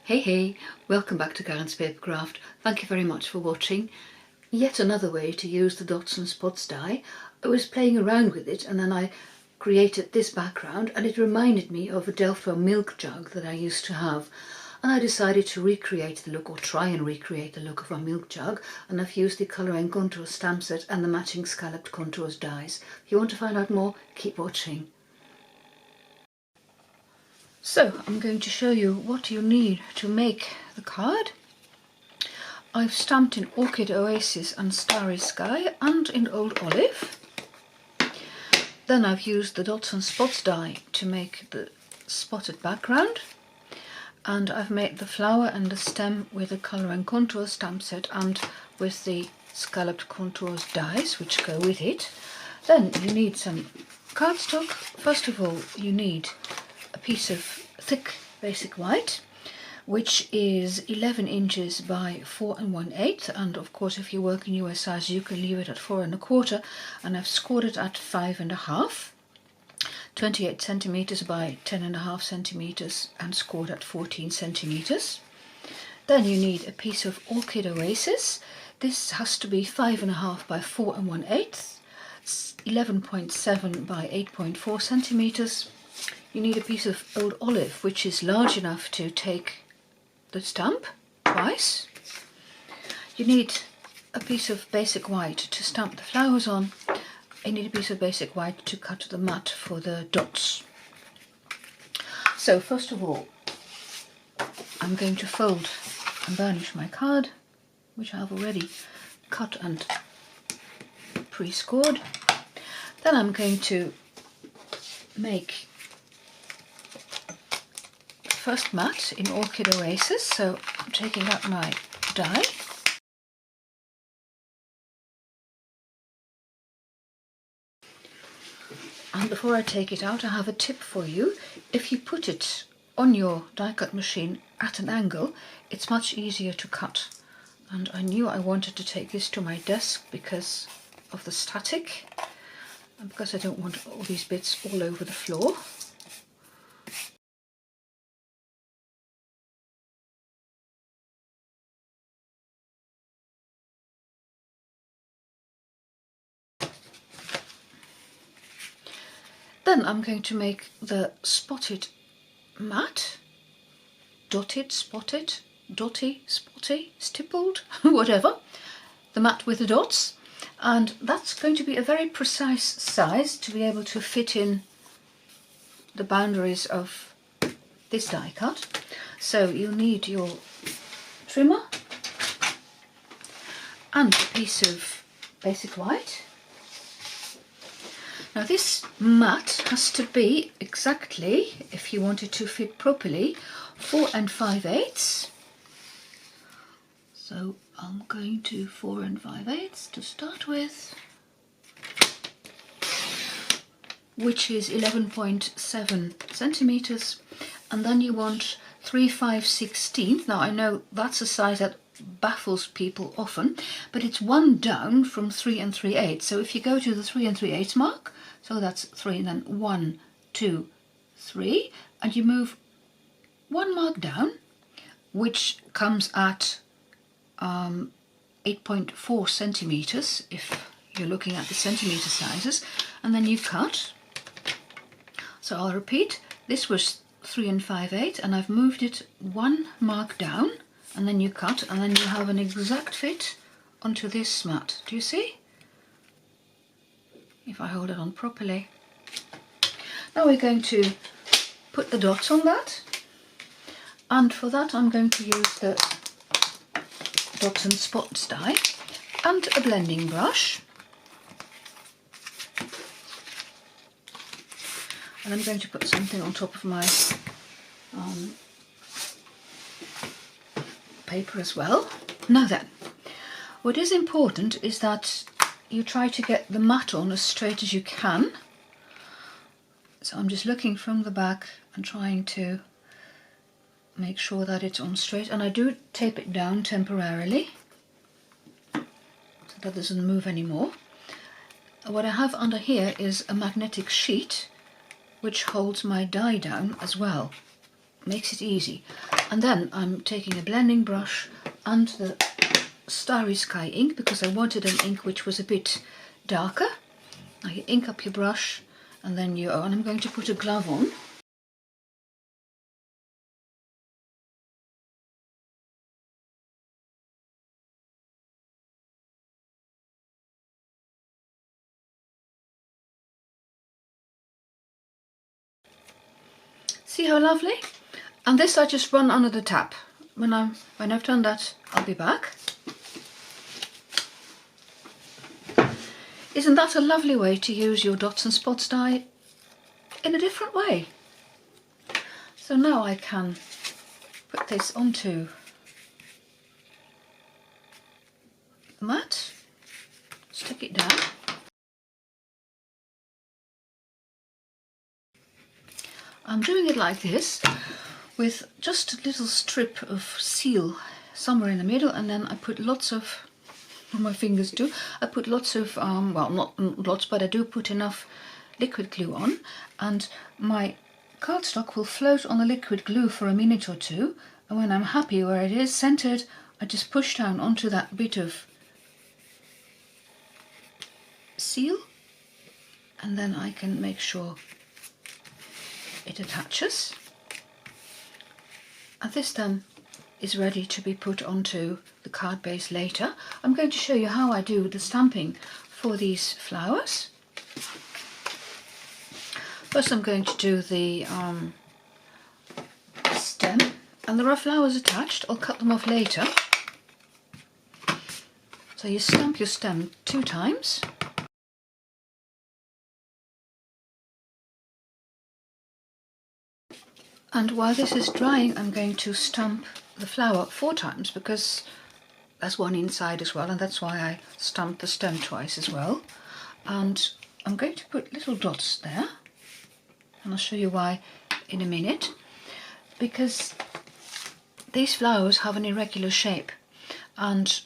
Hey, welcome back to Karen's Papercraft. Thank you very much for watching. Yet another way to use the dots and spots die. I was playing around with it and then I created this background and it reminded me of a Delftware milk jug that I used to have. And I decided to recreate the look, or try and recreate the look of a milk jug, and I've used the Colouring Contours stamp set and the matching Scalloped Contours dies. If you want to find out more, keep watching. So I'm going to show you what you need to make the card. I've stamped in Orchid Oasis and Starry Sky and in Old Olive. Then I've used the dots and spots die to make the spotted background. And I've made the flower and the stem with the Colouring Contours stamp set and with the Scalloped Contours dies which go with it. Then you need some cardstock. First of all you need a piece of thick basic white, which is 11 inches by 4 1/8, and of course if you work in US size you can leave it at 4 1/4, and I've scored it at 5 1/2, 28 centimeters by 10 1/2 centimeters, and scored at 14 centimeters. Then you need a piece of Orchid Oasis. This has to be 5 1/2 by 4 1/8, 11.7 by 8.4 centimeters. You need a piece of Old Olive, which is large enough to take the stamp twice. You need a piece of basic white to stamp the flowers on. You need a piece of basic white to cut the mat for the dots. So first of all, I'm going to fold and burnish my card, which I have already cut and pre-scored. Then I'm going to make first mat in Orchid Oasis, so I'm taking out my die. And before I take it out, I have a tip for you. If you put it on your die cut machine at an angle, it's much easier to cut. And I knew I wanted to take this to my desk because of the static and because I don't want all these bits all over the floor. Then I'm going to make the spotted mat, dotted, spotted, dotty, spotty, stippled, whatever, the mat with the dots, and that's going to be a very precise size to be able to fit in the boundaries of this die cut. So you'll need your trimmer and a piece of basic white. Now this mat has to be exactly, if you want it to fit properly, 4 5/8. So I'm going to 4 5/8 to start with, which is 11.7 centimeters, and then you want 3 5/16. Now I know that's a size that baffles people often, but it's one down from 3 3/8. So if you go to the 3 3/8 mark, so that's 3 and then 1, 2, 3, and you move one mark down, which comes at 8.4 centimeters if you're looking at the centimeter sizes, and then you cut. So I'll repeat, this was 3 5/8 and I've moved it one mark down, and then you cut, and then you have an exact fit onto this mat. Do you see? If I hold it on properly. Now we're going to put the dots on that, and for that I'm going to use the dots and spots die and a blending brush, and I'm going to put something on top of my paper as well. Now then, what is important is that you try to get the mat on as straight as you can. So I'm just looking from the back and trying to make sure that it's on straight, and I do tape it down temporarily so that it doesn't move anymore. What I have under here is a magnetic sheet which holds my die down as well. Makes it easy. And then I'm taking a blending brush and the Starry Sky ink, because I wanted an ink which was a bit darker. Now you ink up your brush and then and I'm going to put a glove on. See how lovely? And this I just run under the tap. When I've done that, I'll be back. Isn't that a lovely way to use your dots and spots die in a different way? So now I can put this onto the mat, stick it down. I'm doing it like this with just a little strip of seal somewhere in the middle, and then I put lots of, my fingers do, I put lots of, well, not lots, but I do put enough liquid glue on, and my cardstock will float on the liquid glue for a minute or two, and when I'm happy where it is centered, I just push down onto that bit of seal, and then I can make sure it attaches. And this then is ready to be put onto the card base later. I'm going to show you how I do the stamping for these flowers. First I'm going to do the stem, and there are flowers attached. I'll cut them off later. So you stamp your stem 2 times. And while this is drying, I'm going to stamp the flower 4 times, because there's one inside as well, and that's why I stamped the stem twice as well. And I'm going to put little dots there, and I'll show you why in a minute. Because these flowers have an irregular shape, and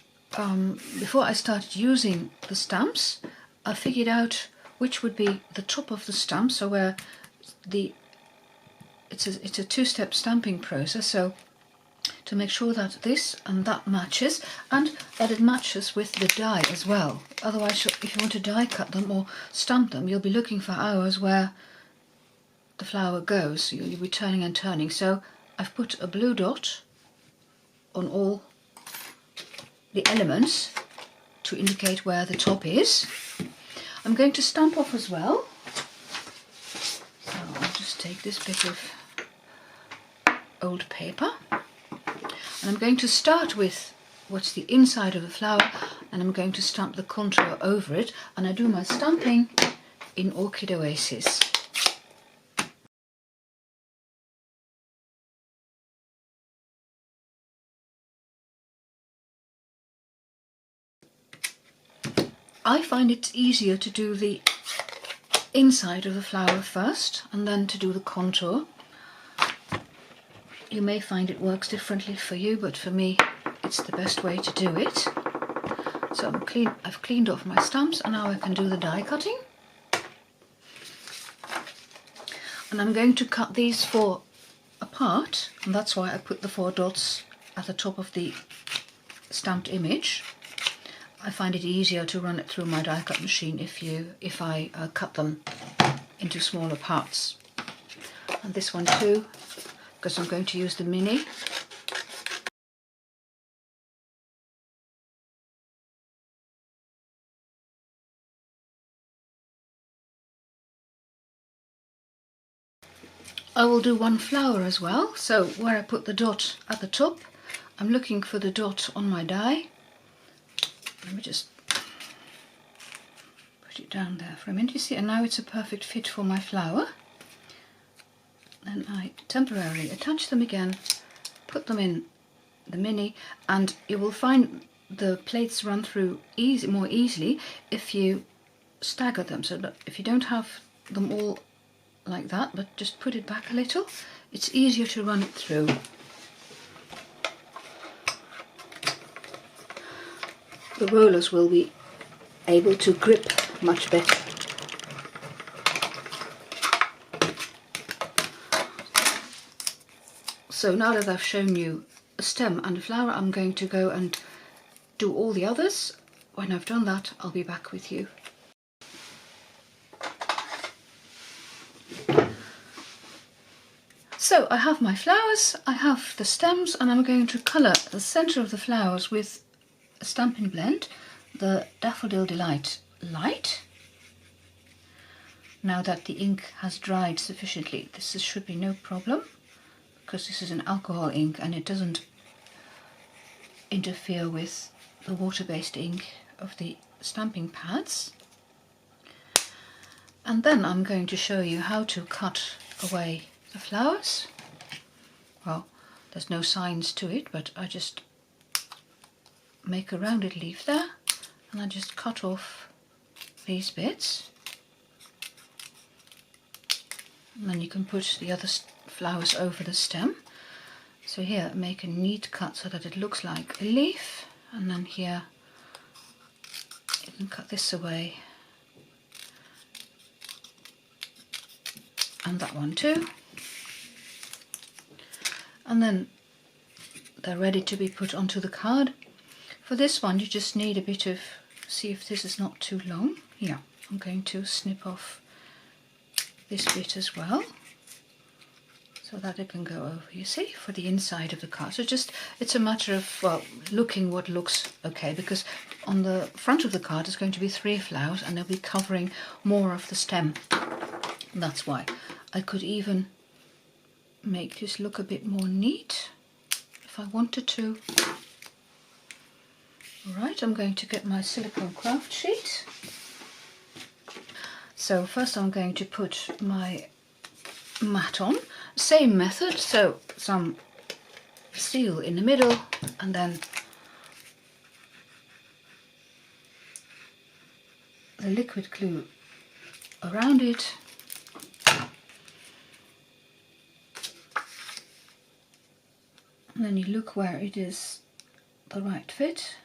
before I started using the stamps, I figured out which would be the top of the stamp, so where it's a 2-step stamping process, so to make sure that this and that matches, and that it matches with the die as well. Otherwise, if you want to die cut them or stamp them, you'll be looking for hours where the flower goes. You'll be turning and turning. So I've put a blue dot on all the elements to indicate where the top is. I'm going to stamp off as well. So I'll just take this bit of old paper, and I'm going to start with what's the inside of the flower, and I'm going to stamp the contour over it, and I do my stamping in Orchid Oasis. I find it's easier to do the inside of the flower first and then to do the contour. You may find it works differently for you, but for me it's the best way to do it. So I've cleaned off my stamps, and now I can do the die cutting. And I'm going to cut these 4 apart, and that's why I put the 4 dots at the top of the stamped image. I find it easier to run it through my die cut machine if I cut them into smaller parts. And this one too, because I'm going to use the mini. I will do one flower as well, so where I put the dot at the top, I'm looking for the dot on my die. Let me just put it down there for a minute, you see, and now it's a perfect fit for my flower. And I temporarily attach them again, put them in the mini, and you will find the plates run through more easily if you stagger them. So that if you don't have them all like that, but just put it back a little, it's easier to run it through. The rollers will be able to grip much better. So now that I've shown you a stem and a flower, I'm going to go and do all the others. When I've done that, I'll be back with you. So I have my flowers, I have the stems, and I'm going to colour the centre of the flowers with a Stampin' Blend, the Daffodil Delight Light. Now that the ink has dried sufficiently, this should be no problem, because this is an alcohol ink and it doesn't interfere with the water-based ink of the stamping pads. And then I'm going to show you how to cut away the flowers. Well, there's no signs to it, but I just make a rounded leaf there and I just cut off these bits. And then you can put the other flowers over the stem. So here, make a neat cut so that it looks like a leaf, and then here you can cut this away, and that one too. And then they're ready to be put onto the card. For this one you just need a bit of, see if this is not too long. Yeah, I'm going to snip off this bit as well, so that it can go over, you see, for the inside of the card. So just, it's a matter of, well, looking what looks okay, because on the front of the card is going to be 3 flowers and they'll be covering more of the stem. That's why. I could even make this look a bit more neat if I wanted to. Alright, I'm going to get my silicone craft sheet. So first I'm going to put my mat on. Same method, so some seal in the middle and then the liquid glue around it. And then you look where it is the right fit.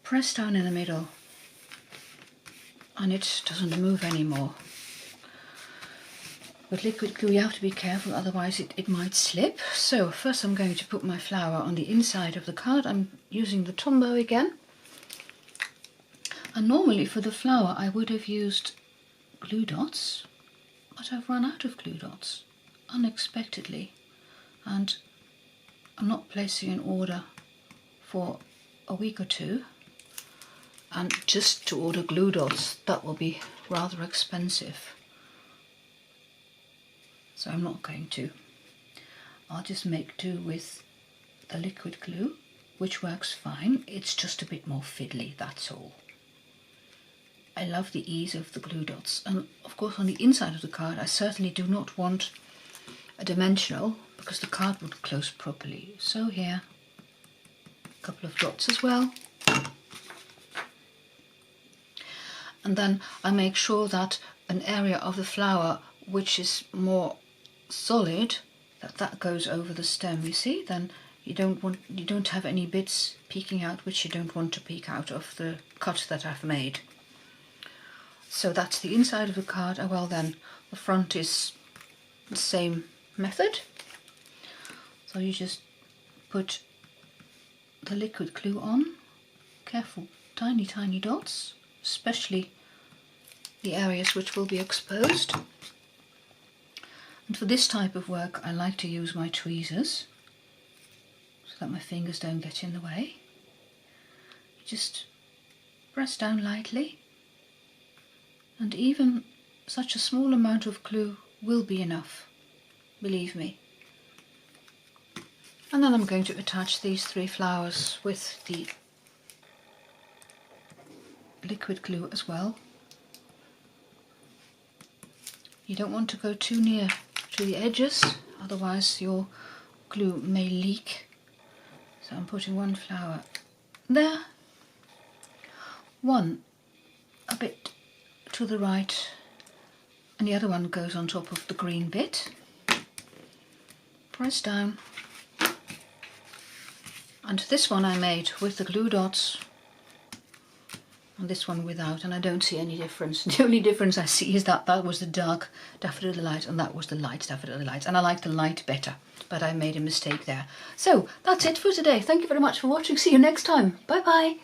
Press down in the middle and it doesn't move anymore. With liquid glue you have to be careful, otherwise it might slip. So first I'm going to put my flower on the inside of the card. I'm using the Tombow again. And normally for the flower I would have used glue dots, but I've run out of glue dots unexpectedly, and I'm not placing an order for a week or two. And just to order glue dots, that will be rather expensive. So I'm not going to. I'll just make do with the liquid glue, which works fine. It's just a bit more fiddly, that's all. I love the ease of the glue dots. And of course on the inside of the card I certainly do not want a dimensional, because the card would close properly. So here, a couple of dots as well. And then I make sure that an area of the flower which is more solid, that goes over the stem, you see. Then you don't have any bits peeking out which you don't want to peek out of the cut that I've made. So that's the inside of the card. Well then, the front is the same method. So you just put the liquid glue on, careful, tiny dots, especially the areas which will be exposed. And for this type of work I like to use my tweezers so that my fingers don't get in the way. You just press down lightly, and even such a small amount of glue will be enough, believe me. And then I'm going to attach these 3 flowers with the liquid glue as well. You don't want to go too near to the edges, otherwise your glue may leak. So I'm putting 1 flower there, 1 a bit to the right, and the other one goes on top of the green bit. Press down. And this one I made with the glue dots, and this one without, and I don't see any difference. The only difference I see is that that was the dark daffodil delight and that was the light daffodil delight, and I like the light better, but I made a mistake there. So that's it for today. Thank you very much for watching. See you next time. Bye bye.